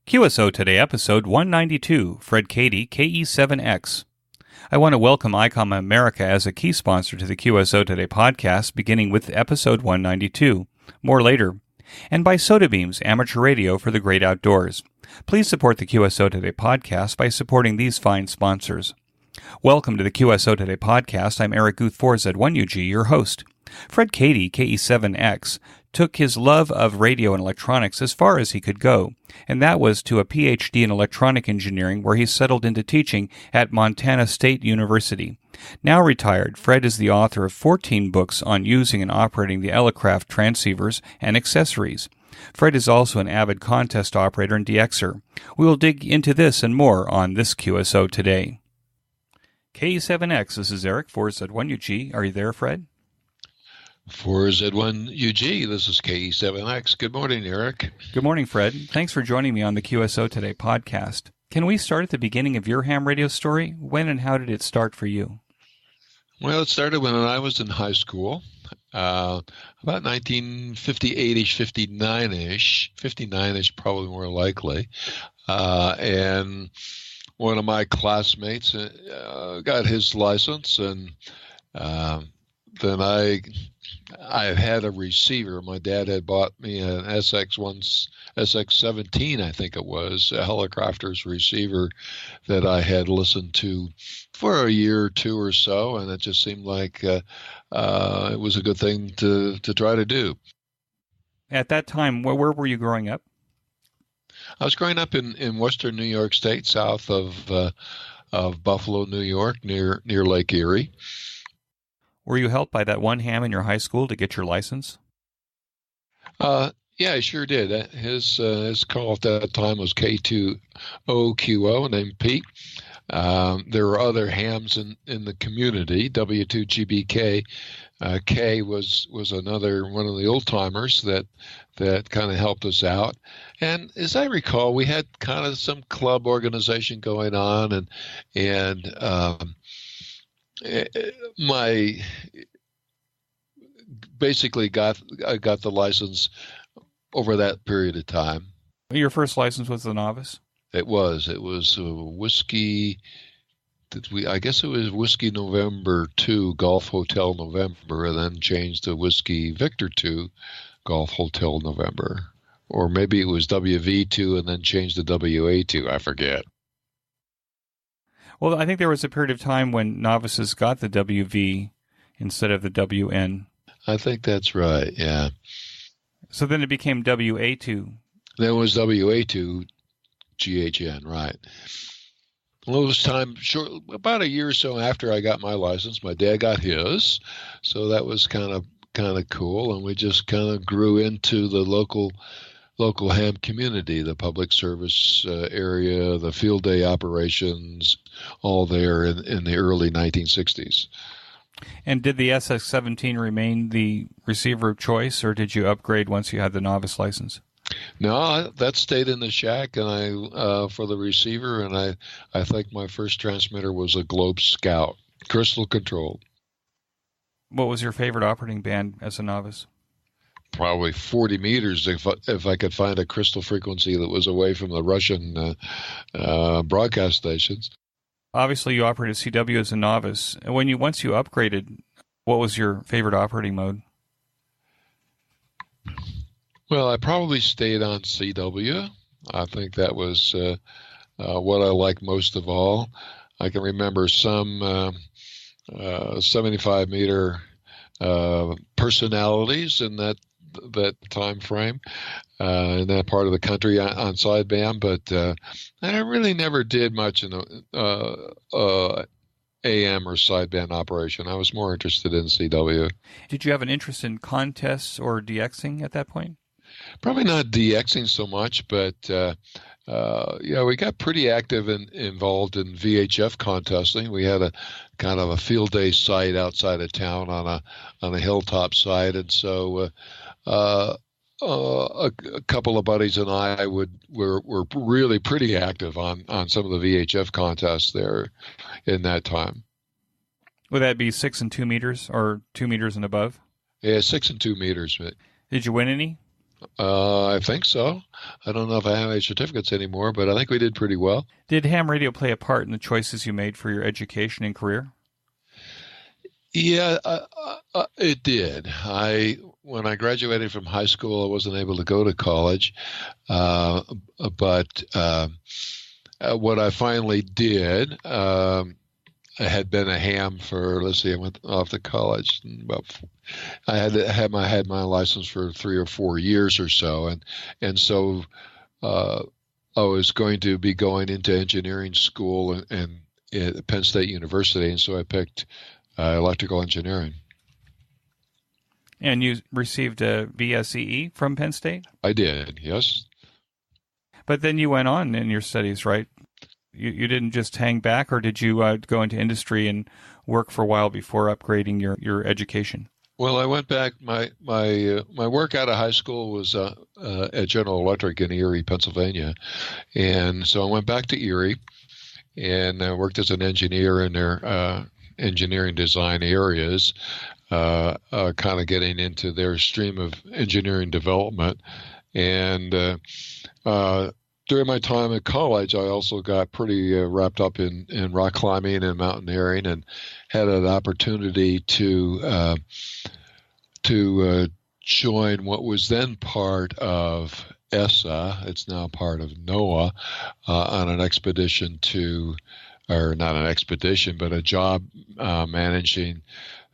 QSO Today, episode 192, Cady KE7X. I want to welcome ICOM America as a key sponsor to the QSO Today podcast, beginning with episode 192. More later. And by Soda Beams, amateur radio for the great outdoors. Please support the QSO Today podcast by supporting these fine sponsors. Welcome to the QSO Today podcast. I'm Eric Guth for Z1UG, your host. Cady KE7X took his love of radio and electronics as far as he could go, and that was to a PhD in electronic engineering where he settled into teaching at Montana State University. Now retired, Fred is the author of 14 books on using and operating the Elecraft transceivers and accessories. Fred is also an avid contest operator in DXer. We will dig into this and more on this QSO Today. KE7X, this is Eric for Z1UG. Are you there, Fred? For Z1UG, this is KE7X. Good morning, Eric. Good morning, Fred. Thanks for joining me on the QSO Today podcast. Can we start at the beginning of your ham radio story? When and how did it start for you? Well, it started when I was in high school, about 1958-ish, 59-ish, probably more likely. And one of my classmates got his license, and then I had a receiver. My dad had bought me an SX17, I think it was, a Elecraft's receiver that I had listened to for a year or two or so, and it just seemed like it was a good thing to try to do. At that time, where were you growing up? I was growing up in western New York State, south of Buffalo, New York, near Lake Erie. Were you helped by that one ham in your high school to get your license? Yeah, I sure did. His call at that time was K2OQO, named Pete. There were other hams in the community. W2GBK K was another one of the old timers that kind of helped us out. And as I recall, we had kind of some club organization going on, and I got the license over that period of time. Your first license was the novice? It was whiskey. I guess it was Whiskey November 2 Golf Hotel November, and then changed to Whiskey Victor 2 Golf Hotel November, or maybe it was WV2 and then changed to WA2. I forget. Well, I think there was a period of time when novices got the WV instead of the WN. I think that's right, yeah. So then it became WA2. Then it was WA2 GHN, right. Well, it was about a year or so after I got my license, my dad got his, so that was kind of cool, and we just kind of grew into the local ham community, the public service area, the field day operations, all there in the early 1960s. And did the SX17 remain the receiver of choice, or did you upgrade once you had the novice license? No, that stayed in the shack, and I for the receiver, and I think my first transmitter was a Globe Scout, crystal controlled. What was your favorite operating band as a novice? Probably 40 meters if I could find a crystal frequency that was away from the Russian broadcast stations. Obviously, you operated CW as a novice. And once you upgraded, what was your favorite operating mode? Well, I probably stayed on CW. I think that was what I liked most of all. I can remember some 75-meter personalities in that time frame in that part of the country on sideband, but I really never did much in AM or sideband operation. I was more interested in CW. Did you have an interest in contests or DXing at that point? Probably not DXing so much, but we got pretty active and involved in VHF contesting. We had a kind of a field day site outside of town on a hilltop site, and so a couple of buddies and I were really pretty active on some of the VHF contests there in that time. Would that be 6 and 2 meters or 2 meters and above? Yeah, 6 and 2 meters. Did you win any? I think so. I don't know if I have any certificates anymore, but I think we did pretty well. Did ham radio play a part in the choices you made for your education and career? Yeah, it did. When I graduated from high school, I wasn't able to go to college, uh, but what I finally did, I had been a ham for, let's see, I went off to college. I had my license for 3 or 4 years or so, and so uh, I was going to be going into engineering school and at Penn State University, and so I picked electrical engineering. And you received a BSEE from Penn State? I did, yes. But then you went on in your studies, right? You didn't just hang back, or did you go into industry and work for a while before upgrading your education? Well, I went back. My work out of high school was at General Electric in Erie, Pennsylvania, and so I went back to Erie and worked as an engineer in their engineering design areas, kind of getting into their stream of engineering development. And during my time at college, I also got pretty wrapped up in rock climbing and mountaineering, and had an opportunity to join what was then part of ESSA. It's now part of NOAA, on an expedition or not an expedition, but a job managing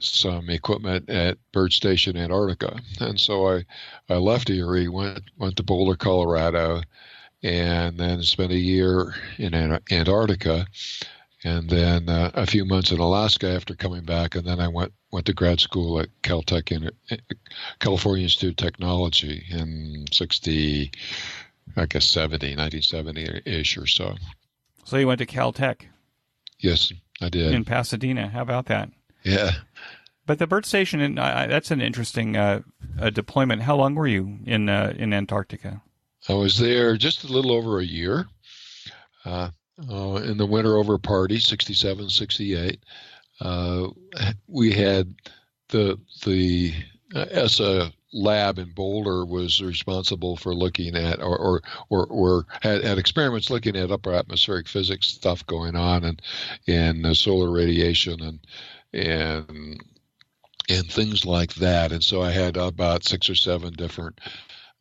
some equipment at Bird Station, Antarctica. And so I left Erie, went to Boulder, Colorado, and then spent a year in Antarctica, and then a few months in Alaska after coming back, and then I went to grad school at Caltech, California Institute of Technology in 1970-ish or so. So you went to Caltech? Yes, I did. In Pasadena. How about that? Yeah. But the bird station, that's an interesting deployment. How long were you in Antarctica? I was there just a little over a year. In the winter over party, 67, 68. We had the ESSA lab in Boulder was responsible for looking at or had experiments looking at upper atmospheric physics stuff going on, and solar radiation and things like that. And so I had about 6 or 7 different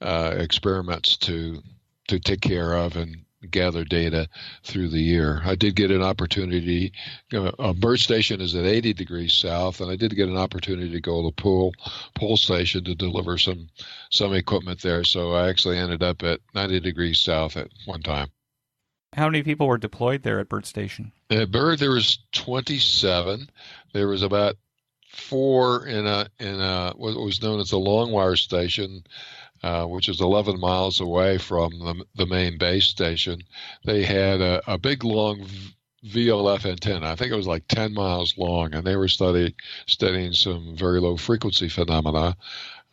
experiments to take care of and gather data through the year. I did get an opportunity. A bird station is at 80 degrees south, and I did get an opportunity to go to the pole station to deliver some equipment there. So I actually ended up at 90 degrees south at one time. How many people were deployed there at Bird Station? At Bird, there was 27. There was about 4 in what was known as the long wire station, which is 11 miles away from the main base station. They had a big, long VLF antenna. I think it was like 10 miles long, and they were studying some very low frequency phenomena.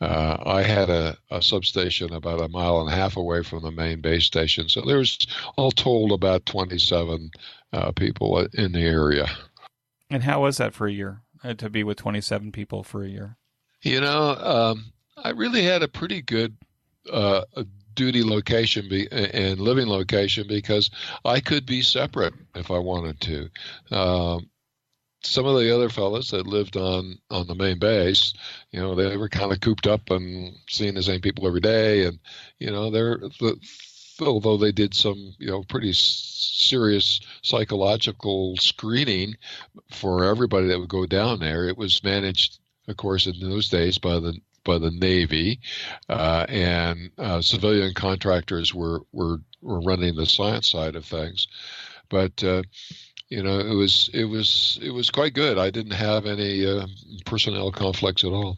I had a substation about 1.5 miles away from the main base station. So there was, all told, about 27 people in the area. And how was that for a year, to be with 27 people for a year? I really had a pretty good duty location and living location, because I could be separate if I wanted to. Some of the other fellows that lived on the main base, they were kind of cooped up and seeing the same people every day, and although they did some pretty serious psychological screening for everybody that would go down there, it was managed, of course, in those days by the Navy, and civilian contractors were running the science side of things. But it was quite good. I didn't have any personnel conflicts at all.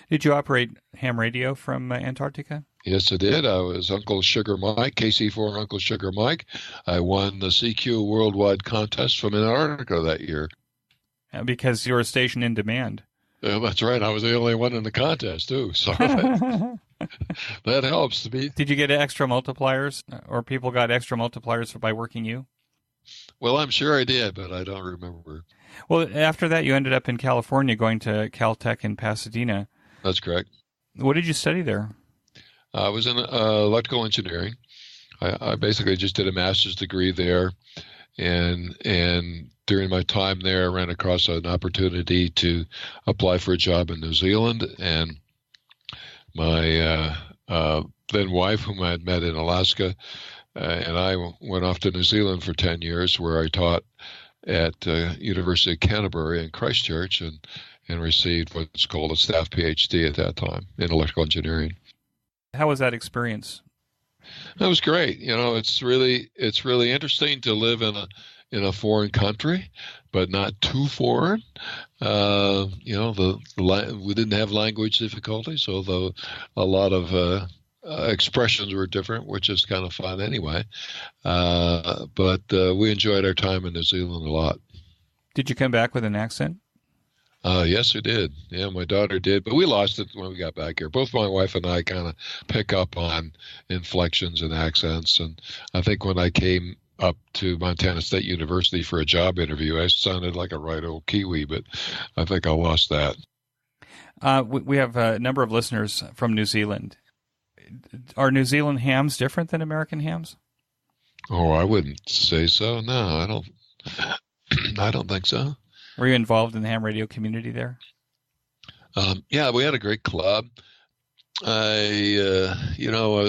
Did you operate ham radio from Antarctica? Yes, I did. I was Uncle Sugar Mike, KC4 Uncle Sugar Mike. I won the CQ Worldwide Contest from Antarctica that year. Because you were a station in demand. Yeah, that's right. I was the only one in the contest, too. So that helps to me. Did you get extra multipliers, or people got extra multipliers by working you? Well, I'm sure I did, but I don't remember. Well, after that, you ended up in California, going to Caltech in Pasadena. That's correct. What did you study there? I was in electrical engineering. I basically just did a master's degree there, and during my time there, I ran across an opportunity to apply for a job in New Zealand, and my then wife, whom I had met in Alaska, and I went off to New Zealand for 10 years, where I taught at University of Canterbury in Christchurch, and received what's called a staff PhD at that time in electrical engineering. How was that experience? That was great. It's really interesting to live in a foreign country, but not too foreign. We didn't have language difficulties, although a lot of expressions were different, which is kind of fun anyway. But we enjoyed our time in New Zealand a lot. Did you come back with an accent? Yes, we did. Yeah, my daughter did, but we lost it when we got back here. Both my wife and I kind of pick up on inflections and accents, and I think when I came up to Montana State University for a job interview, I sounded like a right old Kiwi, but I think I lost that. We have a number of listeners from New Zealand. Are New Zealand hams different than American hams? Oh, I wouldn't say so. No, I don't. I don't think so. Were you involved in the ham radio community there? Yeah, we had a great club. I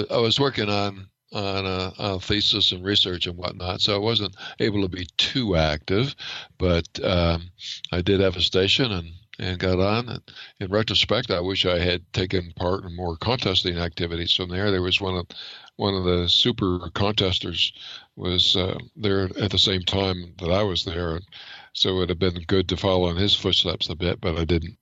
was working on a thesis and research and whatnot, so I wasn't able to be too active. But I did have a station and got on. And in retrospect, I wish I had taken part in more contesting activities from there. There was one of the super contesters was there at the same time that I was there. So it would have been good to follow in his footsteps a bit, but I didn't.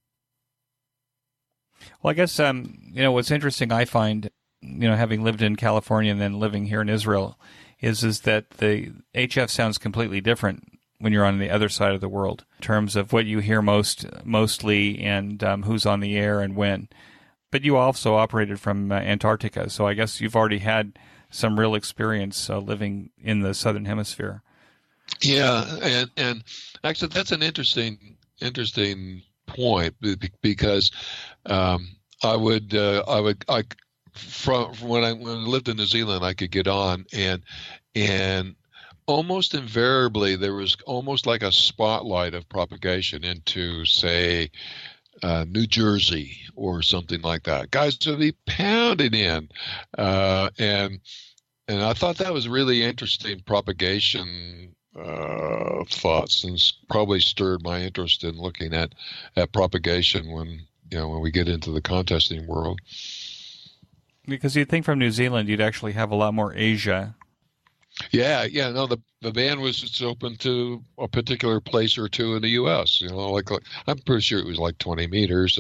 Well, I guess, what's interesting I find, having lived in California and then living here in Israel, is that the HF sounds completely different when you're on the other side of the world in terms of what you hear mostly and who's on the air and when. But you also operated from Antarctica, so I guess you've already had some real experience living in the Southern Hemisphere. Yeah, and actually that's an interesting point, because from when I lived in New Zealand, I could get on and almost invariably there was almost like a spotlight of propagation into, say, New Jersey or something like that. Guys would be pounding in, and I thought that was really interesting propagation thoughts, and probably stirred my interest in looking at propagation when we get into the contesting world. Because you'd think from New Zealand you'd actually have a lot more Asia. Yeah. No, the band was just open to a particular place or two in the U.S. Like I'm pretty sure it was like 20 meters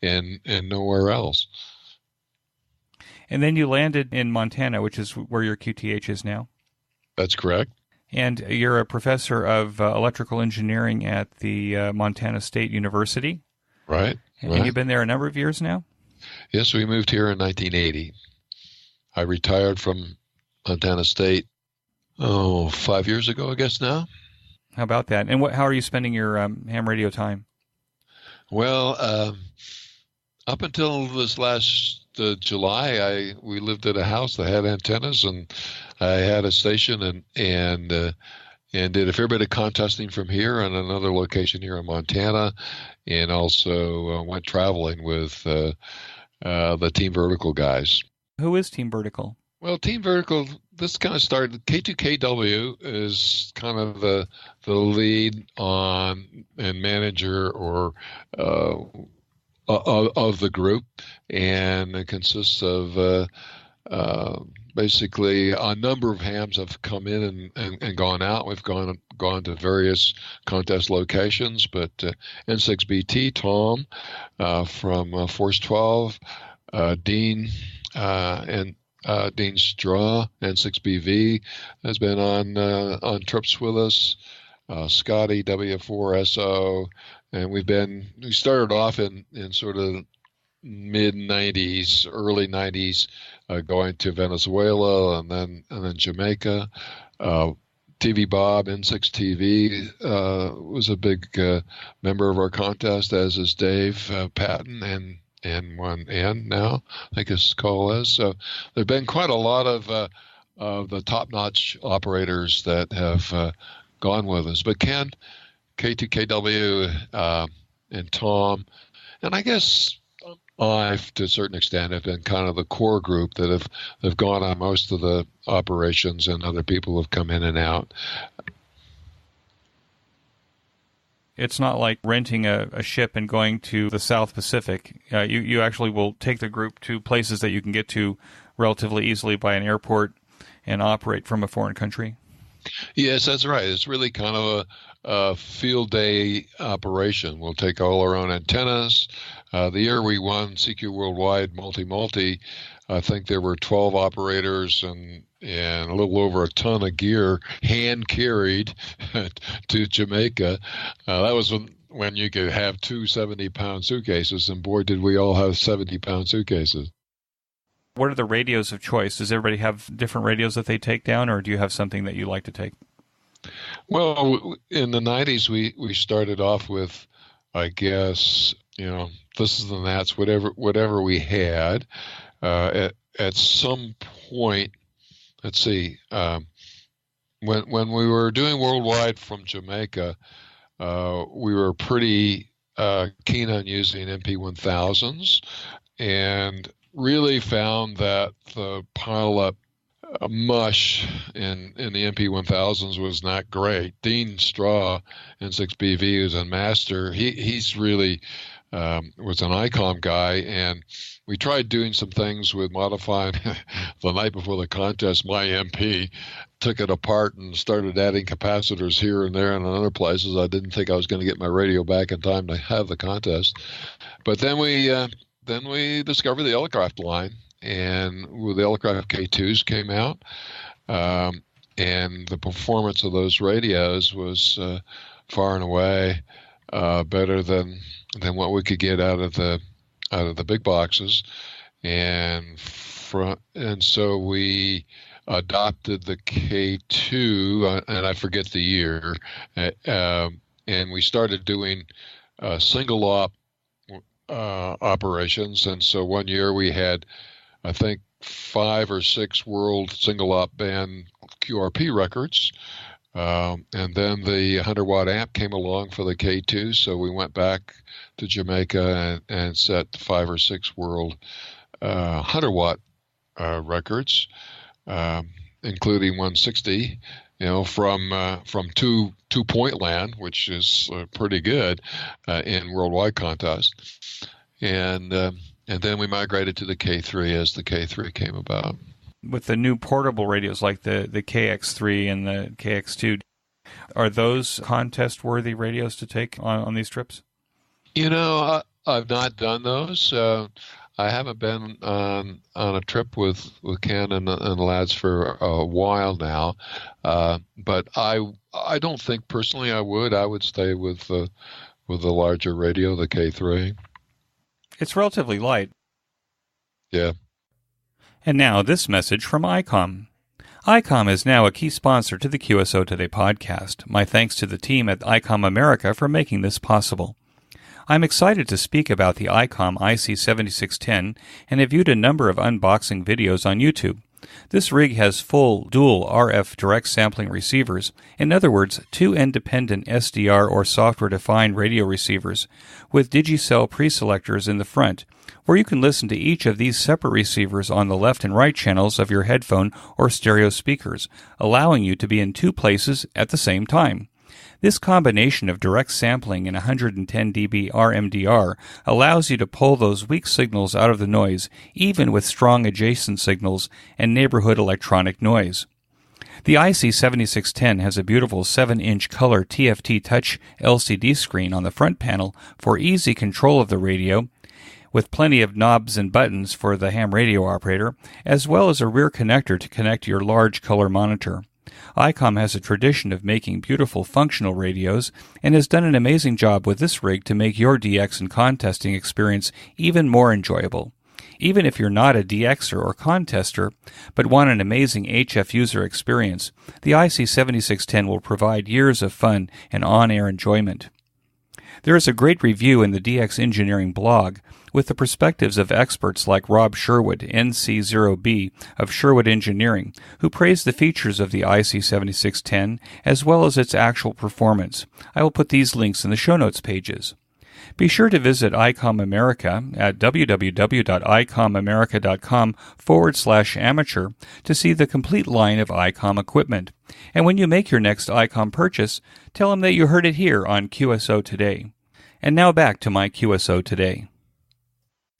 and nowhere else. And then you landed in Montana, which is where your QTH is now. That's correct. And you're a professor of electrical engineering at the Montana State University. Right. And you've been there a number of years now? Yes, we moved here in 1980. I retired from Montana State, 5 years ago, I guess now. How about that? And how are you spending your ham radio time? Well, up until this last July, we lived at a house that had antennas, and I had a station and did a fair bit of contesting from here on another location here in Montana, and also went traveling with the Team Vertical guys. Who is Team Vertical? Well, Team Vertical, this kind of started, K2KW is kind of the lead on and manager or of the group, and it consists of basically a number of hams have come in and gone out. We've gone to various contest locations, but N6BT, Tom from Force 12, Dean and Dean Straw, N6BV, has been on trips with us. Scotty, W4SO, and we started off in sort of mid 90s, early 90s, going to Venezuela and then Jamaica. TV Bob, N6 TV, was a big member of our contest, as is Dave Patton N1N now, I think his call is. So there have been quite a lot of the top-notch operators that have gone with us. But Ken, K2KW, and Tom, and I guess I, to a certain extent, have been kind of the core group that have gone on most of the operations, and other people have come in and out. It's not like renting a ship and going to the South Pacific. You actually will take the group to places that you can get to relatively easily by an airport and operate from a foreign country. Yes, that's right. It's really kind of a field day operation. We'll take all our own antennas. The year we won CQ Worldwide Multi, I think there were 12 operators and a little over a ton of gear hand carried to Jamaica. That was when you could have two 70-pound suitcases, and boy, did we all have 70-pound suitcases. What are the radios of choice? Does everybody have different radios that they take down, or do you have something that you like to take? Well, in the 90s, we started off with, I guess, this is and that's, whatever we had. At some point, let's see, when we were doing worldwide from Jamaica, we were pretty keen on using MP1000s, and really found that the pile-up mush in the MP1000s was not great. Dean Straw, N6BV, who's on master, he's really was an ICOM guy, and we tried doing some things with modifying the night before the contest. My MP took it apart and started adding capacitors here and there and in other places. I didn't think I was going to get my radio back in time to have the contest. But then we discovered the Elecraft line, and with the Elecraft K2s came out, and the performance of those radios was far and away better than what we could get out of the big boxes, and so we adopted the K2, and I forget the year, and we started doing single op operations. And so one year we had, I think, 5 or 6 world single op band QRP records. And then the 100-watt amp came along for the K2, so we went back to Jamaica and set 5 or 6 world 100-watt records, including 160, from two point land, which is pretty good in worldwide contest. And then we migrated to the K3 as the K3 came about. With the new portable radios like the KX3 and the KX2, are those contest-worthy radios to take on these trips? I've not done those. I haven't been on a trip with Ken and the lads for a while now, but I don't think personally I would. I would stay with the larger radio, the K3. It's relatively light. Yeah. And now this message from ICOM. ICOM is now a key sponsor to the QSO Today podcast. My thanks to the team at ICOM America for making this possible. I'm excited to speak about the ICOM IC7610 and have viewed a number of unboxing videos on YouTube. This rig has full dual RF direct sampling receivers, in other words, 2 independent SDR or software-defined radio receivers, with Digicel preselectors in the front, where you can listen to each of these separate receivers on the left and right channels of your headphone or stereo speakers, allowing you to be in 2 places at the same time. This combination of direct sampling and 110 dB RMDR allows you to pull those weak signals out of the noise, even with strong adjacent signals and neighborhood electronic noise. The IC7610 has a beautiful 7-inch color TFT touch LCD screen on the front panel for easy control of the radio, with plenty of knobs and buttons for the ham radio operator, as well as a rear connector to connect to your large color monitor. ICOM has a tradition of making beautiful functional radios and has done an amazing job with this rig to make your DX and contesting experience even more enjoyable. Even if you're not a DXer or contester, but want an amazing HF user experience, the IC7610 will provide years of fun and on-air enjoyment. There is a great review in the DX Engineering blog with the perspectives of experts like Rob Sherwood, NC0B of Sherwood Engineering, who praised the features of the IC7610 as well as its actual performance. I will put these links in the show notes pages. Be sure to visit ICOM America at www.icomamerica.com/amateur to see the complete line of ICOM equipment. And when you make your next ICOM purchase, tell them that you heard it here on QSO Today. And now back to my QSO Today.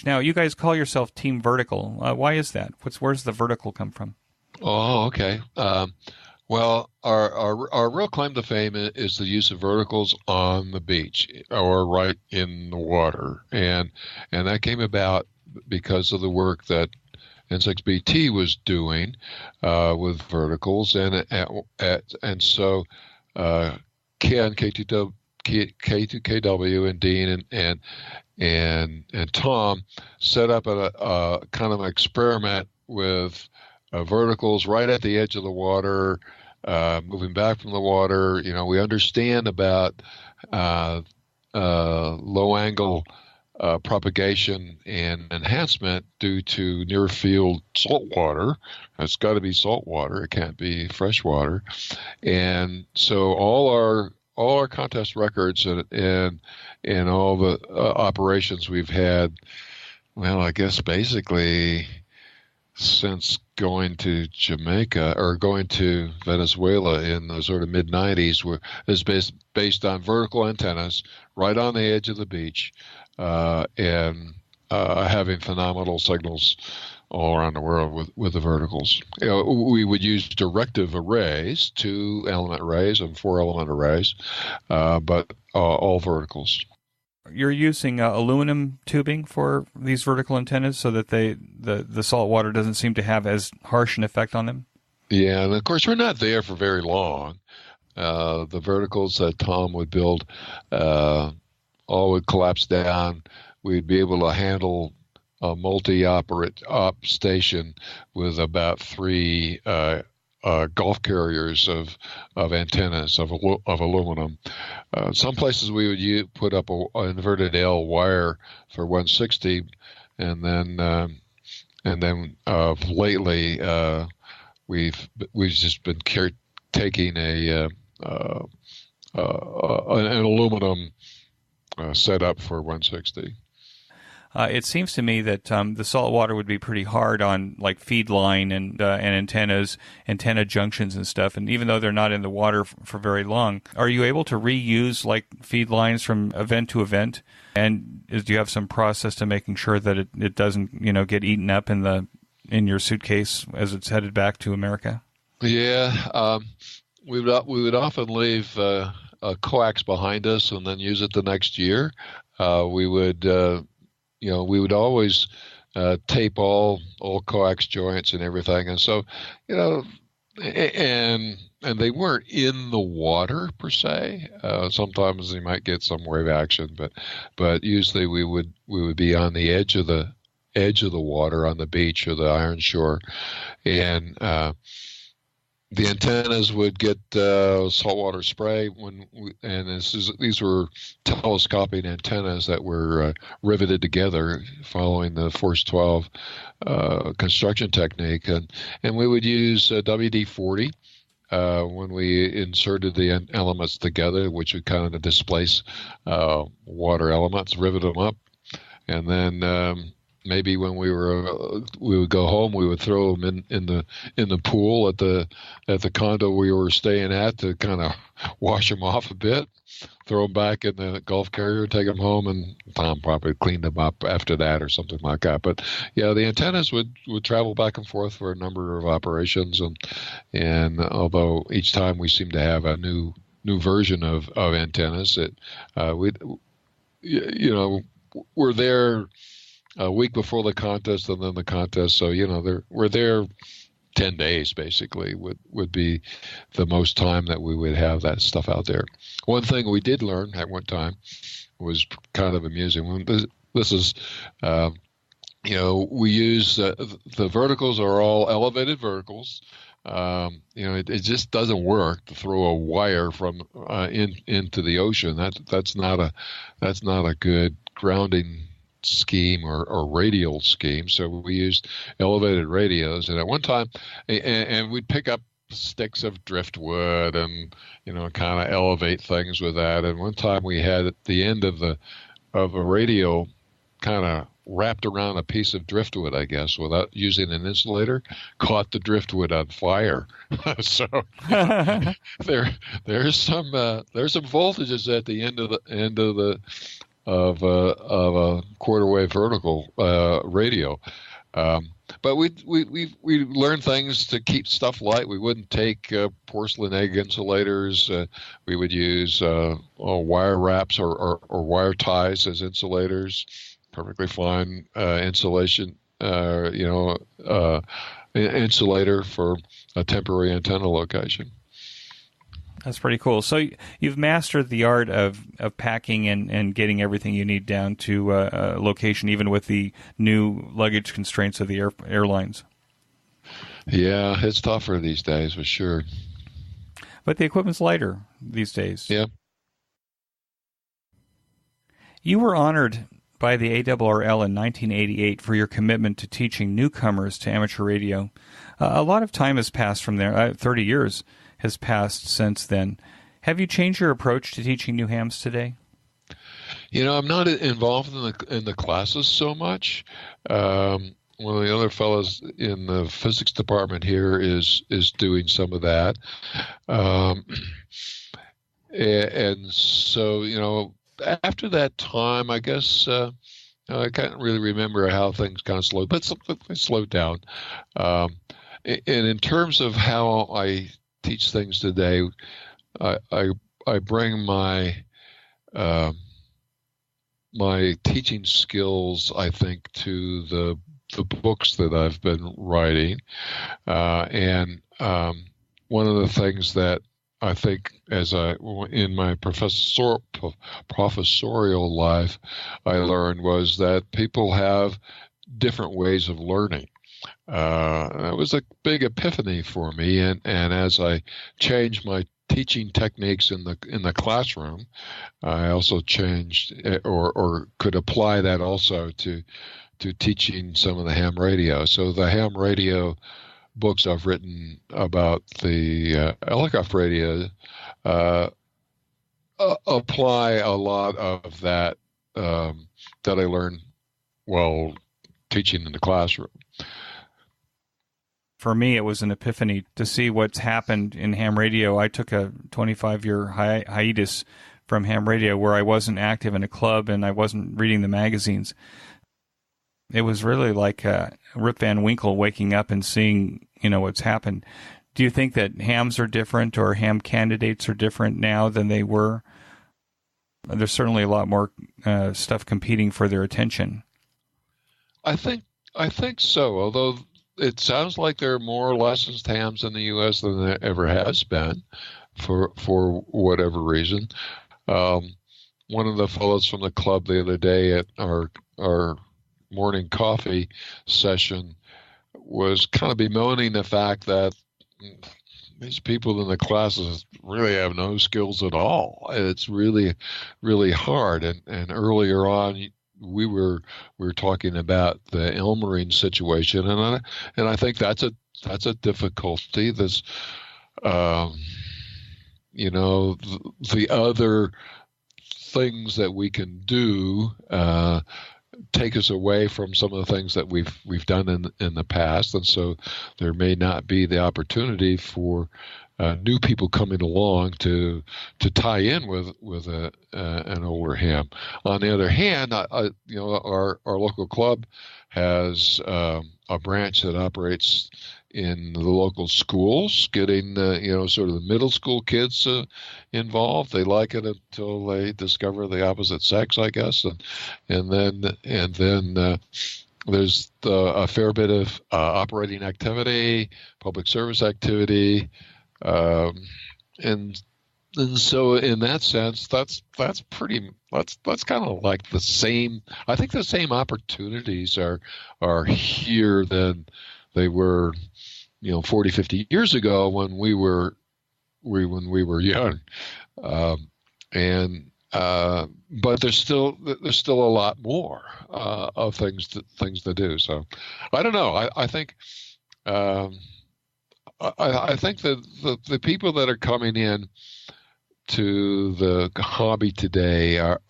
Now, you guys call yourself Team Vertical. Why is that? Where's the vertical come from? Oh, okay. Well, our real claim to fame is the use of verticals on the beach or right in the water, and that came about because of the work that N6BT was doing with verticals, and so Ken K2KW and Dean and Tom set up a kind of an experiment with verticals right at the edge of the water. Moving back from the water, we understand about low angle propagation and enhancement due to near field salt water. It's got to be salt water; it can't be fresh water. And so all our contest records and all the operations we've had, well, I guess basically since going to Jamaica or going to Venezuela in the sort of mid-90s is based on vertical antennas right on the edge of the beach and having phenomenal signals all around the world with the verticals. We would use directive arrays, 2-element arrays and 4-element arrays, but all verticals. You're using aluminum tubing for these vertical antennas so that the salt water doesn't seem to have as harsh an effect on them? Yeah, and of course we're not there for very long. The verticals that Tom would build all would collapse down. We'd be able to handle a multi-op station with about 3 Gulf carriers of antennas of aluminum. Some places we would put up an inverted L wire for 160, and then lately we've just been taking an aluminum setup for 160. It seems to me that the salt water would be pretty hard on like feed line and antennas, antenna junctions and stuff. And even though they're not in the water for very long, are you able to reuse like feed lines from event to event? And do you have some process to making sure that it doesn't get eaten up in your suitcase as it's headed back to America? Yeah, we would often leave a coax behind us and then use it the next year. We would always tape all coax joints and everything, and so and they weren't in the water per se. Sometimes they might get some wave action, but usually we would be on the edge of the water on the beach or the iron shore, and the antennas would get saltwater spray these were telescoping antennas that were riveted together following the Force 12 construction technique, and we would use WD-40 when we inserted the elements together, which would kind of displace water elements, rivet them up, and then maybe when we would go home, we would throw them in the pool at the condo we were staying at to kind of wash them off a bit, throw them back in the Gulf carrier, take them home, and Tom probably cleaned them up after that or something like that. But yeah, the antennas would travel back and forth for a number of operations, and although each time we seem to have a new version of antennas, we're there a week before the contest and then the contest. So, we're there 10 days basically would be the most time that we would have that stuff out there. One thing we did learn at one time was kind of amusing. This is, we use the verticals are all elevated verticals. It just doesn't work to throw a wire from into the ocean. That's not a good grounding scheme or radial scheme. So we used elevated radios, and at one time, and we'd pick up sticks of driftwood and kind of elevate things with that. And one time we had at the end of a radio kind of wrapped around a piece of driftwood, I guess, without using an insulator, caught the driftwood on fire. So there's some voltages at the end of a quarter wave vertical radio. But we learned things to keep stuff light. We wouldn't take porcelain egg insulators. We would use wire wraps or wire ties as insulators. Perfectly fine insulation, insulator for a temporary antenna location. That's pretty cool. So you've mastered the art of packing and getting everything you need down to a location, even with the new luggage constraints of the airlines. Yeah, it's tougher these days, for sure. But the equipment's lighter these days. Yeah. You were honored by the ARRL in 1988 for your commitment to teaching newcomers to amateur radio. A lot of time has passed from there. 30 years has passed since then. Have you changed your approach to teaching new hams today? I'm not involved in the classes so much. One of the other fellows in the physics department here is doing some of that. And so, after that time, I guess I can't really remember how things kind of slowed, but they slowed down. And in terms of how I teach things today, I bring my teaching skills, I think, to the books that I've been writing, and one of the things that I think in my professorial life, I learned was that people have different ways of learning. It was a big epiphany for me, and as I changed my teaching techniques in the classroom, I also changed or could apply that also to teaching some of the ham radio. So the ham radio books I've written about the Elecraft radio apply a lot of that that I learned while teaching in the classroom. For me, it was an epiphany to see what's happened in ham radio. I took a 25-year hiatus from ham radio where I wasn't active in a club and I wasn't reading the magazines. It was really like Rip Van Winkle waking up and seeing, what's happened. Do you think that hams are different or ham candidates are different now than they were? There's certainly a lot more stuff competing for their attention. I think so, although it sounds like there are more licensed hams in the U.S. than there ever has been for whatever reason. One of the fellows from the club the other day at our morning coffee session was kind of bemoaning the fact that these people in the classes really have no skills at all. It's really, really hard. And earlier on, we were talking about the Elmering situation, and I think that's a difficulty. This, the other things that we can do take us away from some of the things that we've done in the past, and so there may not be the opportunity for new people coming along to tie in with an older ham. On the other hand, our local club has a branch that operates in the local schools, getting sort of the middle school kids involved. They like it until they discover the opposite sex, I guess, and then there's a fair bit of operating activity, public service activity, and so in that sense, that's kind of like the same. I think the same opportunities are here than they were 40, 50 years ago when we were young. And but there's still a lot more of things to do. So I don't know. I think um, I think that the people that are coming in to the hobby today are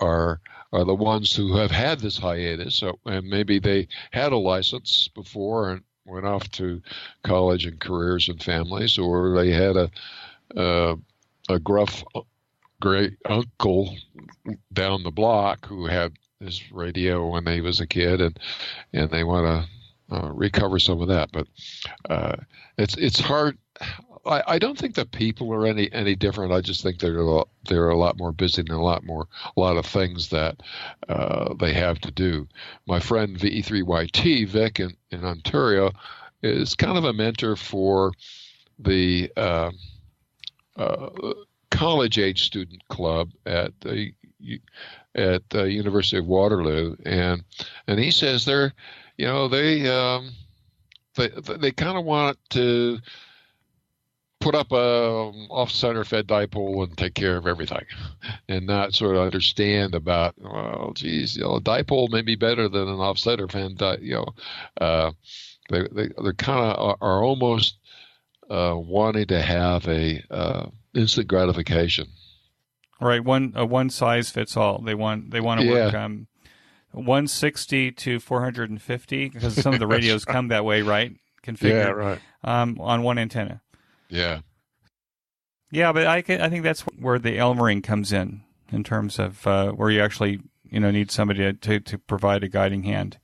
the ones who have had this hiatus. So, and maybe they had a license before and went off to college and careers and families, or they had a gruff great uncle down the block who had his radio when he was a kid, and they want to recover some of that. But it's hard. I don't think the people are any different. I just think they're a lot more busy and a lot of things that they have to do. My friend VE3YT Vic in Ontario is kind of a mentor for the college age student club at the University of Waterloo, and he says they kind of want to put up a off-center fed dipole and take care of everything, and not sort of understand about, well, geez, a dipole may be better than an off-center fan. They're kind of are almost wanting to have a instant gratification. Right, one size fits all. They want to work 160 to 450 because some of the radios come that way, right? Configured, yeah, right. On one antenna. Yeah. Yeah, but I think that's where the Elmering comes in terms of where you actually need somebody to provide a guiding hand.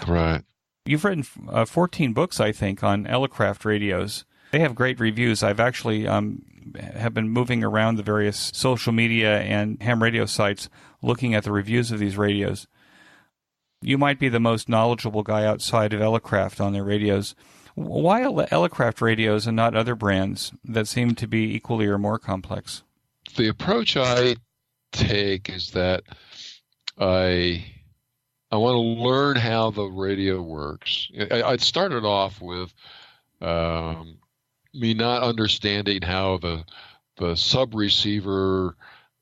Right. You've written 14 books, I think, on Elecraft radios. They have great reviews. I've actually have been moving around the various social media and ham radio sites looking at the reviews of these radios. You might be the most knowledgeable guy outside of Elecraft on their radios. Why Elecraft radios and not other brands that seem to be equally or more complex? The approach I take is that I want to learn how the radio works. I started off with me not understanding how the sub-receiver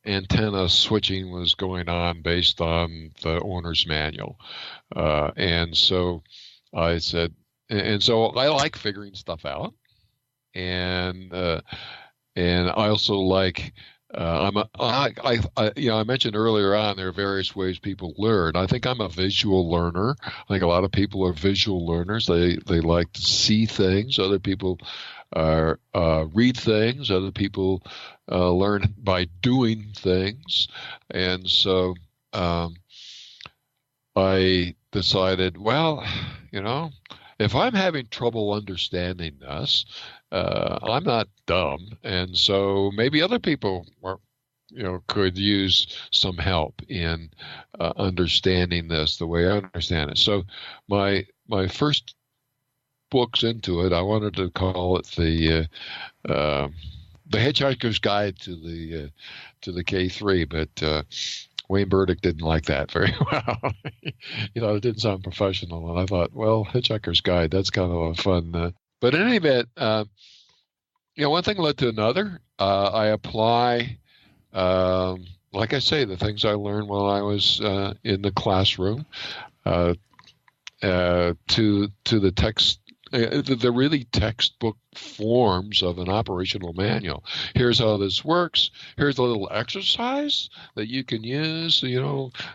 antenna switching was going on based on the owner's manual. And so I said, and so I like figuring stuff out. And I also like, I mentioned earlier on there are various ways people learn. I think I'm a visual learner. I think a lot of people are visual learners. They like to see things. Other people read things. Other people learn by doing things. And so I decided, well, if I'm having trouble understanding this, I'm not dumb, and so maybe other people could use some help in understanding this the way I understand it. So my first books into it, I wanted to call it the Hitchhiker's Guide to the K3, but Wayne Burdick didn't like that very well. It didn't sound professional, and I thought, well, Hitchhiker's Guide, that's kind of a fun. But in any event, one thing led to another. I apply, like I say, the things I learned while I was in the classroom to the text. The really textbook forms of an operational manual. Here's how this works. Here's a little exercise that you can use.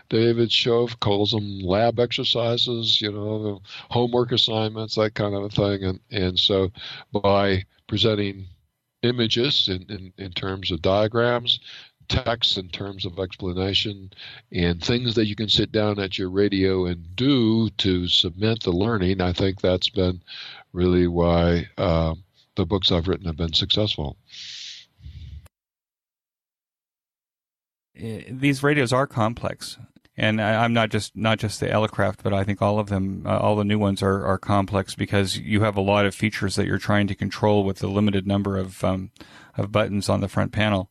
David Shove calls them lab exercises, the homework assignments, that kind of a thing. And so by presenting images in terms of diagrams, text in terms of explanation, and things that you can sit down at your radio and do to cement the learning, I think that's been really why the books I've written have been successful. These radios are complex, and I'm not just the Elecraft, but I think all of them, all the new ones are complex because you have a lot of features that you're trying to control with the limited number of buttons on the front panel.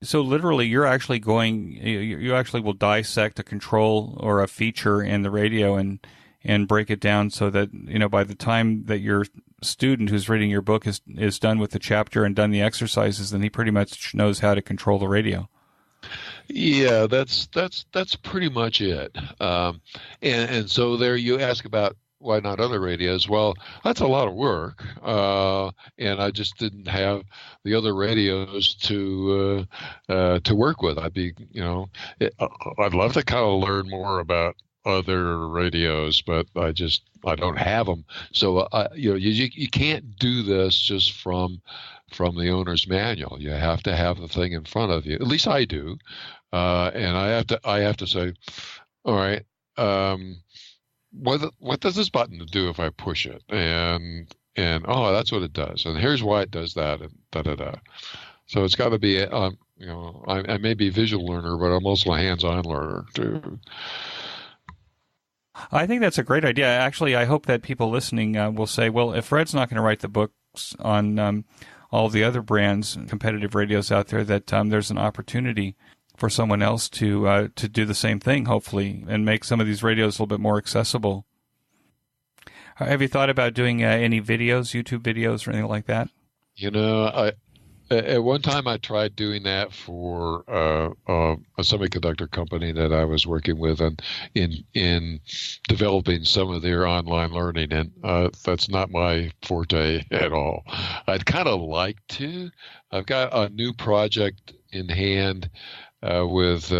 So literally, you actually will dissect a control or a feature in the radio and break it down so that, by the time that your student who's reading your book is done with the chapter and done the exercises, then he pretty much knows how to control the radio. Yeah, that's pretty much it. And so there you ask about why not other radios. Well, that's a lot of work, and I just didn't have the other radios to work with. I'd love to kind of learn more about other radios, but I don't have them. So you can't do this just from the owner's manual. You have to have the thing in front of you. At least I do. And I have to say, all right, what does this button do if I push it? And oh, that's what it does. And here's why it does that. And da da da. So it's got to be, I may be a visual learner, but I'm also a hands-on learner too. I think that's a great idea. Actually, I hope that people listening will say, well, if Fred's not going to write the books on all the other brands, competitive radios out there, that there's an opportunity for someone else to do the same thing, hopefully, and make some of these radios a little bit more accessible. Have you thought about doing any videos, YouTube videos, or anything like that? At one time I tried doing that for a semiconductor company that I was working with, and in developing some of their online learning, and that's not my forte at all. I'd kind of like to. I've got a new project in hand with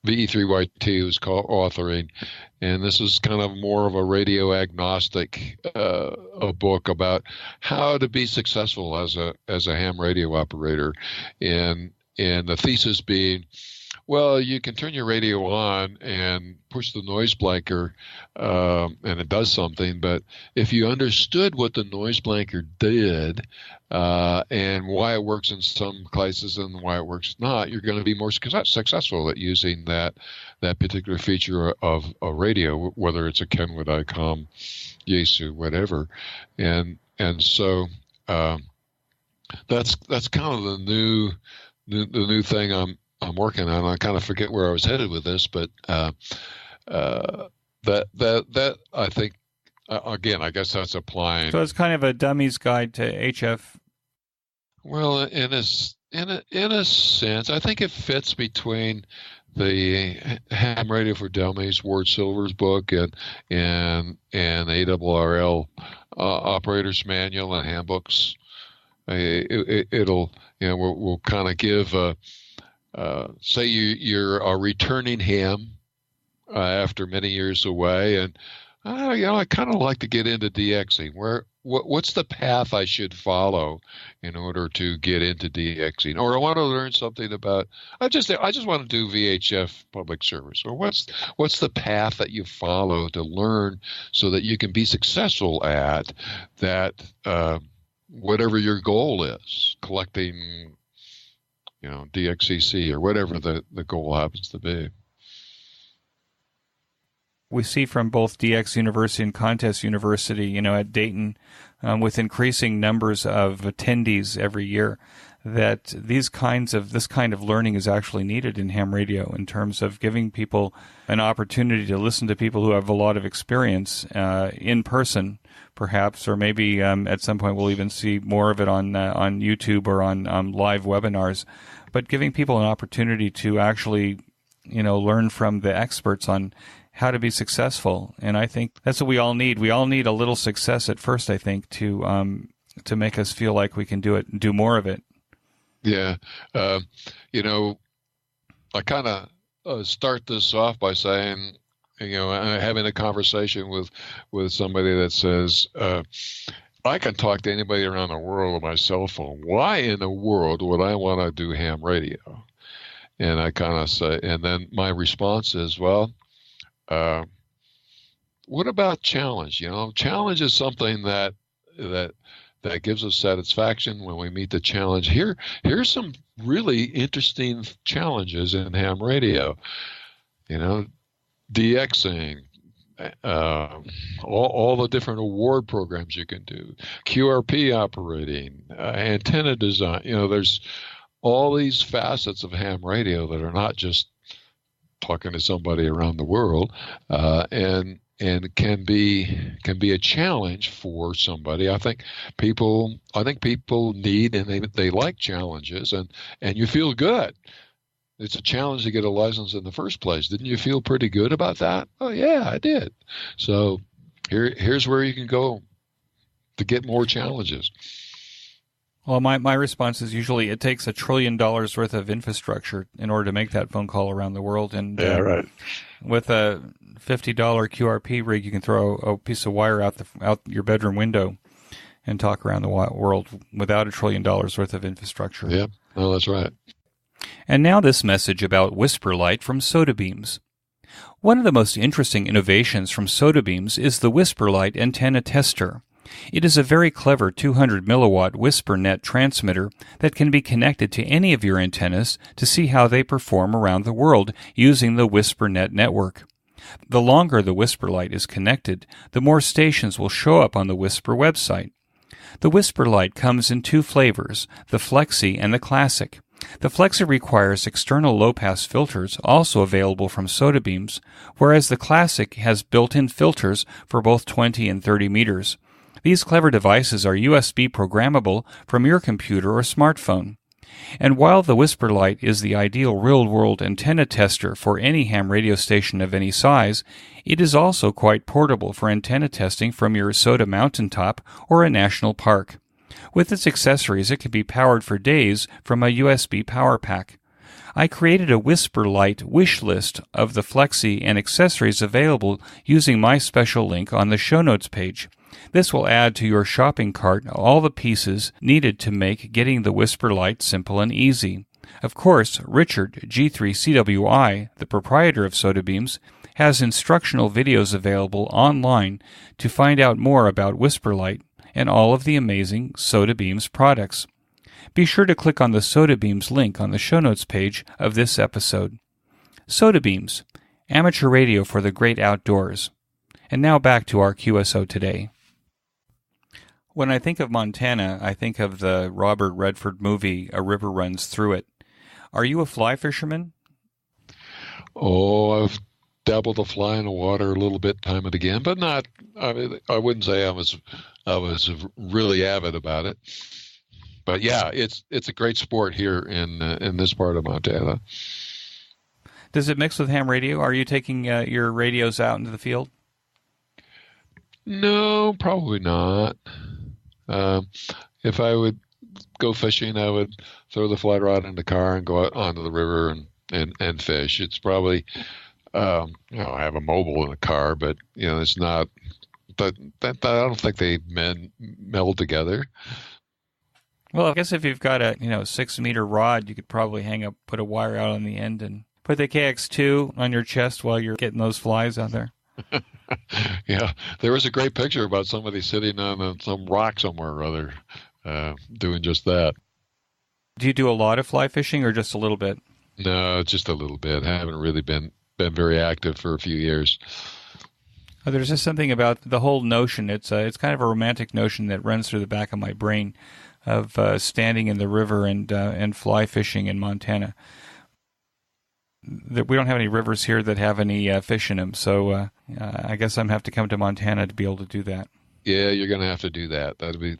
VE3YT, who's called authoring, and this is kind of more of a radio agnostic a book about how to be successful as a ham radio operator, and the thesis being, well, you can turn your radio on and push the noise blanker, and it does something. But if you understood what the noise blanker did and why it works in some places and why it works not, you're going to be more successful at using that particular feature of a radio, whether it's a Kenwood, ICOM, Yaesu, whatever. And so that's kind of the new thing I'm working on. I kind of forget where I was headed with this, but that I think, again, I guess that's applying. So it's kind of a dummy's guide to HF. Well, in a sense, I think it fits between the Ham Radio for Dummies, Ward Silver's book, and ARRL Operator's Manual and handbooks. It'll we'll kind of give. Say you're a returning ham after many years away, and I kind of like to get into DXing. What's the path I should follow in order to get into DXing? Or I want to learn something about. I just want to do VHF public service. Or what's the path that you follow to learn so that you can be successful at that? Whatever your goal is, collecting, DXCC or whatever the goal happens to be. We see from both DX University and Contest University, at Dayton, with increasing numbers of attendees every year, that this kind of learning is actually needed in ham radio in terms of giving people an opportunity to listen to people who have a lot of experience in person, perhaps, or maybe at some point we'll even see more of it on YouTube or on live webinars, but giving people an opportunity to actually, learn from the experts on how to be successful. And I think that's what we all need. We all need a little success at first, I think, to make us feel like we can do it and do more of it. Yeah. I kind of start this off by saying, having a conversation with somebody that says, I can talk to anybody around the world on my cell phone. Why in the world would I want to do ham radio? And I kind of say, and then my response is, well, what about challenge? Challenge is something that gives us satisfaction when we meet the challenge. Here's some really interesting challenges in ham radio. DXing, all the different award programs you can do, QRP operating, antenna design. There's all these facets of ham radio that are not just talking to somebody around the world, and can be a challenge for somebody. I think people need and they like challenges, and you feel good it's a challenge to get a license in the first place. Didn't you feel pretty good about that? Oh yeah, I did. So here's where you can go to get more challenges. Well, my response is usually it takes $1 trillion worth of infrastructure in order to make that phone call around the world. And yeah, right. With a $50 QRP rig, you can throw a piece of wire out your bedroom window and talk around the world without $1 trillion worth of infrastructure. Yeah, no, that's right. And now this message about Whisper Light from SodaBeams. One of the most interesting innovations from SodaBeams is the Whisper Light antenna tester. It is a very clever 200 milliwatt WhisperNet transmitter that can be connected to any of your antennas to see how they perform around the world using the WhisperNet network. The longer the Whisper Light is connected, the more stations will show up on the Whisper website. The Whisper Light comes in 2 flavors, the Flexi and the Classic. The Flexi requires external low-pass filters, also available from SodaBeams, whereas the Classic has built-in filters for both 20 and 30 meters. These clever devices are USB programmable from your computer or smartphone. And while the Whisper Light is the ideal real-world antenna tester for any ham radio station of any size, it is also quite portable for antenna testing from your Soda mountaintop or a national park. With its accessories, it can be powered for days from a USB power pack. I created a Whisper Light wish list of the Flexi and accessories available using my special link on the show notes page. This will add to your shopping cart all the pieces needed to make getting the Whisper Light simple and easy. Of course, Richard, G3CWI, the proprietor of SodaBeams, has instructional videos available online to find out more about Whisper Light and all of the amazing SodaBeams products. Be sure to click on the SodaBeams link on the show notes page of this episode. SodaBeams, amateur radio for the great outdoors. And now back to our QSO Today. When I think of Montana, I think of the Robert Redford movie, A River Runs Through It. Are you a fly fisherman? Oh, I've dabbled a fly in the water a little bit time and again, but not. I wouldn't say I was really avid about it. But yeah, it's a great sport here in this part of Montana. Does it mix with ham radio? Are you taking your radios out into the field? No, probably not. If I would go fishing, I would throw the fly rod in the car and go out onto the river and fish. It's probably, I have a mobile in the car, but it's not. That I don't think they meld together. Well, I guess if you've got a 6-meter rod, you could probably put a wire out on the end and put the KX2 on your chest while you're getting those flies out there. Yeah, there was a great picture about somebody sitting on some rock somewhere or other, doing just that. Do you do a lot of fly fishing or just a little bit? No, just a little bit. I haven't really been very active for a few years. Oh, there's just something about the whole notion. It's kind of a romantic notion that runs through the back of my brain of standing in the river and fly fishing in Montana. We don't have any rivers here that have any fish in them, so I guess I'm have to come to Montana to be able to do that. Yeah, you're going to have to do that. That'd be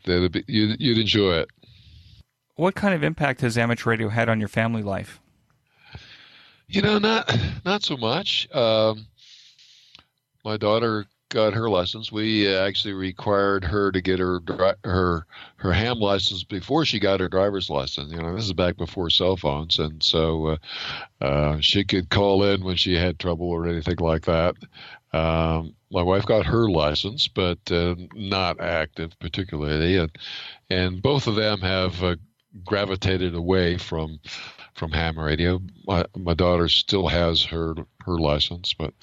you'd enjoy it. What kind of impact has amateur radio had on your family life? Not so much. My daughter got her license. We actually required her to get her ham license before she got her driver's license. This is back before cell phones, and so she could call in when she had trouble or anything like that. My wife got her license, but not active particularly, and both of them have gravitated away from ham radio. My daughter still has her license, but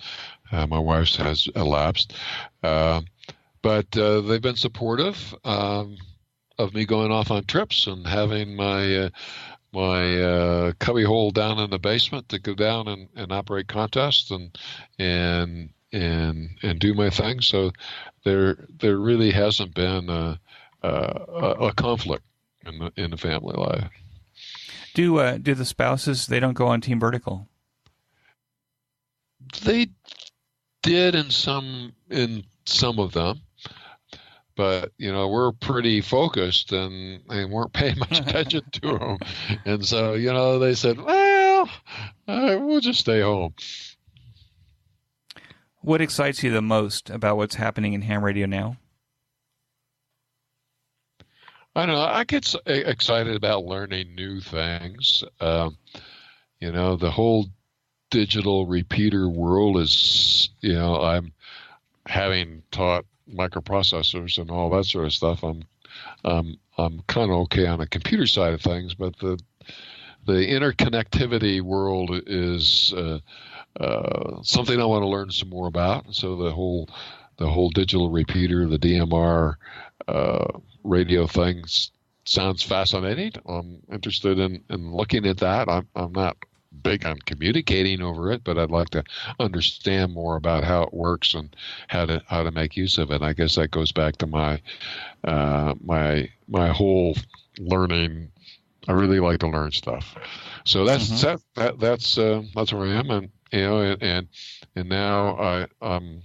my wife's has elapsed. But they've been supportive of me going off on trips and having my cubby hole down in the basement to go down and operate contests and do my thing. So there really hasn't been a conflict in the family life. Do the spouses, they don't go on Team Vertical? They did in some of them, but we're pretty focused and weren't paying much attention to them, and so they said, well, we'll just stay home. What excites you the most about what's happening in ham radio now? I don't know. I get excited about learning new things. The whole digital repeater world is, I'm having taught microprocessors and all that sort of stuff. I'm kind of okay on the computer side of things, but the interconnectivity world is something I want to learn some more about. So the whole digital repeater, the DMR radio things sounds fascinating. I'm interested in looking at that. I'm not big on communicating over it, but I'd like to understand more about how it works and how to make use of it. I guess that goes back to my my whole learning. I really like to learn stuff. So that's that's where I am, and and now I'm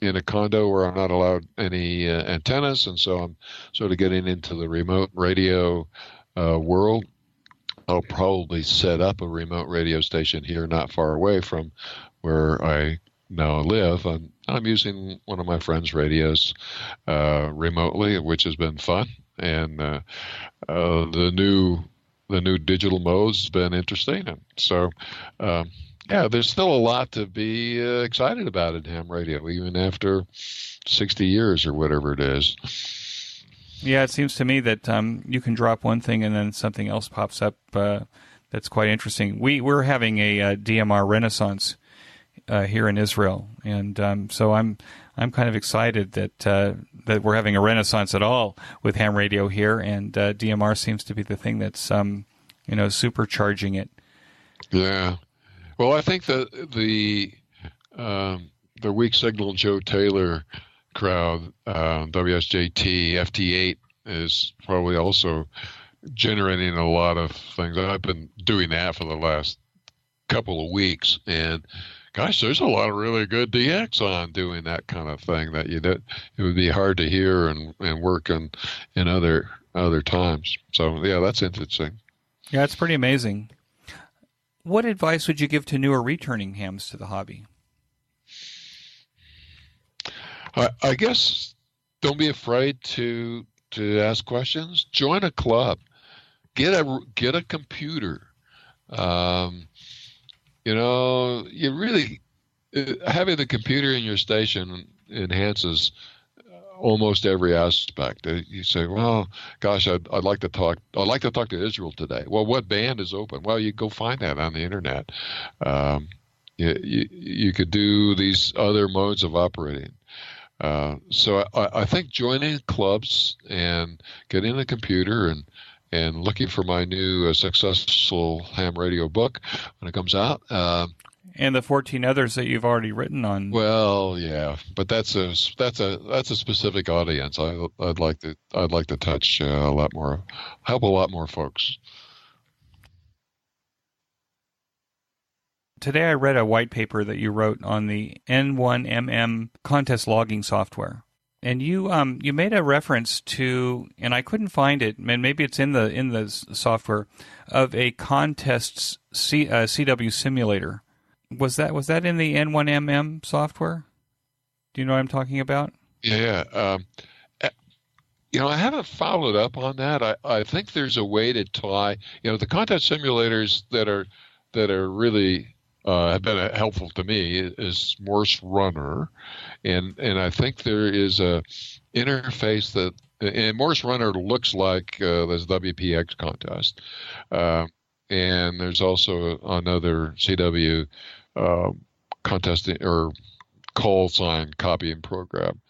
in a condo where I'm not allowed any antennas, and so I'm sort of getting into the remote radio world. I'll probably set up a remote radio station here not far away from where I now live. I'm using one of my friend's radios remotely, which has been fun, and the new digital modes has been interesting. And so, there's still a lot to be excited about in ham radio, even after 60 years or whatever it is. Yeah, it seems to me that you can drop one thing and then something else pops up that's quite interesting. We're having a DMR renaissance here in Israel, and so I'm kind of excited that we're having a renaissance at all with ham radio here, and DMR seems to be the thing that's supercharging it. Yeah, well, I think the Weak Signal Joe Taylor crowd, WSJT, FT8 is probably also generating a lot of things. I've been doing that for the last couple of weeks, and gosh, there's a lot of really good DX on doing that kind of thing that it would be hard to hear and work in other times. So yeah, that's interesting. Yeah, it's pretty amazing. What advice would you give to newer returning hams to the hobby? I guess don't be afraid to ask questions. Join a club. Get a computer. You really having the computer in your station enhances almost every aspect. You say, well, gosh, I'd like to talk to Israel today. Well, what band is open? Well, you go find that on the internet. You could do these other modes of operating. So I think joining clubs and getting a computer and looking for my new successful ham radio book when it comes out. And the 14 others that you've already written on. Well, yeah, but that's a specific audience. I'd like to touch a lot more, help a lot more folks. Today I read a white paper that you wrote on the N1MM contest logging software, and you made a reference to, and I couldn't find it, and maybe it's in the software, of a contest CW simulator. Was that in the N1MM software? Do you know what I'm talking about? Yeah. I haven't followed up on that. I think there's a way to tie, the contest simulators that are really have been helpful to me is Morse Runner, and I think there is a interface and Morse Runner looks like this WPX contest, and there's also another CW contesting or call sign copying program,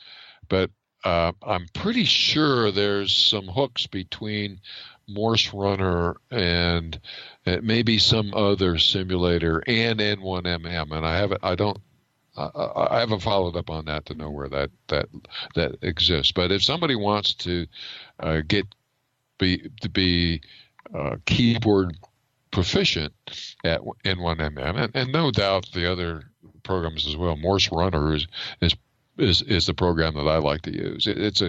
but I'm pretty sure there's some hooks between Morse Runner and maybe some other simulator and N1MM, and I haven't followed up on that to know where that exists. But if somebody wants to be keyboard proficient at N1MM, and no doubt the other programs as well, Morse Runner is the program that I like to use. It's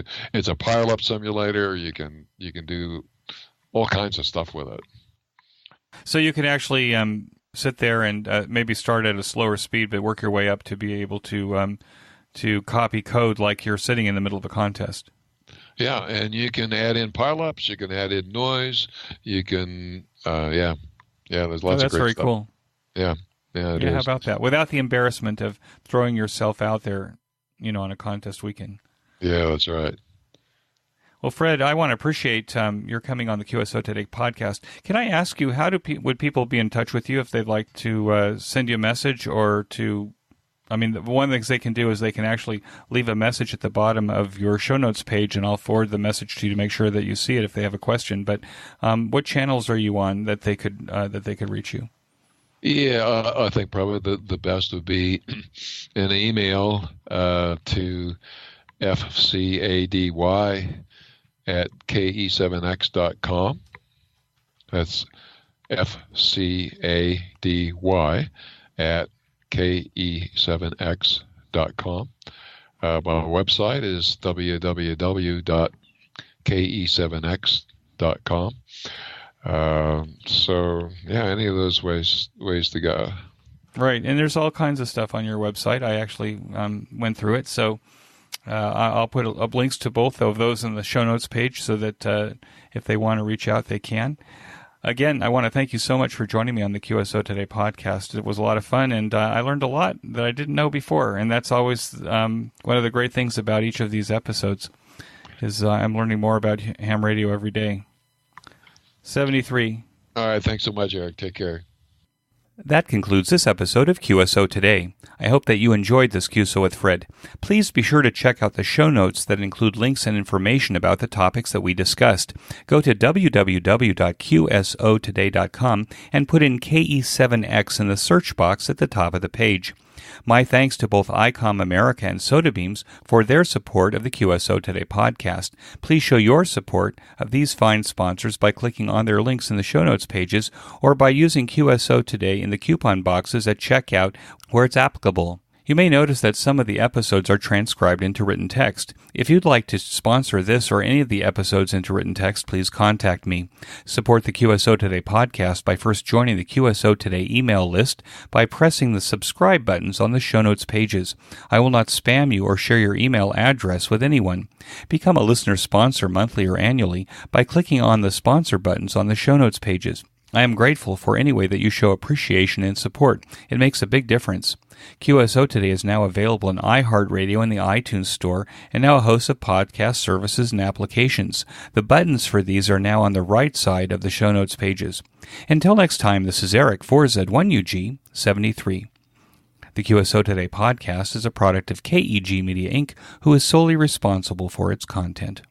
a pile up simulator. You can do all kinds of stuff with it. So you can actually sit there and maybe start at a slower speed, but work your way up to be able to copy code like you're sitting in the middle of a contest. Yeah, and you can add in pileups, you can add in noise, you can, there's lots of great stuff. That's very cool. Yeah, it is. How about that? Without the embarrassment of throwing yourself out there, on a contest weekend. Yeah, that's right. Well, Fred, I want to appreciate your coming on the QSO Today podcast. Can I ask you, how would people be in touch with you if they'd like to send you a message or to... one of the things they can do is they can actually leave a message at the bottom of your show notes page, and I'll forward the message to you to make sure that you see it if they have a question. But what channels are you on that they could reach you? Yeah, I think probably the best would be an email to fcady@ke7x.com. That's fcady@ke7x.com. My website is www.ke7x.com. Any of those ways to go. Right, and there's all kinds of stuff on your website. I actually went through it, so I'll put up links to both of those in the show notes page so that if they want to reach out, they can. Again, I want to thank you so much for joining me on the QSO Today podcast. It was a lot of fun, and I learned a lot that I didn't know before, and that's always one of the great things about each of these episodes is I'm learning more about ham radio every day. 73. All right, thanks so much, Eric. Take care. That concludes this episode of QSO Today. I hope that you enjoyed this QSO with Fred. Please be sure to check out the show notes that include links and information about the topics that we discussed. Go to www.qsotoday.com and put in KE7X in the search box at the top of the page. My thanks to both ICOM America and SodaBeams for their support of the QSO Today podcast. Please show your support of these fine sponsors by clicking on their links in the show notes pages or by using QSO Today in the coupon boxes at checkout where it's applicable. You may notice that some of the episodes are transcribed into written text. If you'd like to sponsor this or any of the episodes into written text, please contact me. Support the QSO Today podcast by first joining the QSO Today email list by pressing the subscribe buttons on the show notes pages. I will not spam you or share your email address with anyone. Become a listener sponsor monthly or annually by clicking on the sponsor buttons on the show notes pages. I am grateful for any way that you show appreciation and support. It makes a big difference. QSO Today is now available in iHeartRadio and the iTunes Store, and now a host of podcast services and applications. The buttons for these are now on the right side of the show notes pages. Until next time, this is Eric for Z1UG73. The QSO Today podcast is a product of KEG Media Inc., who is solely responsible for its content.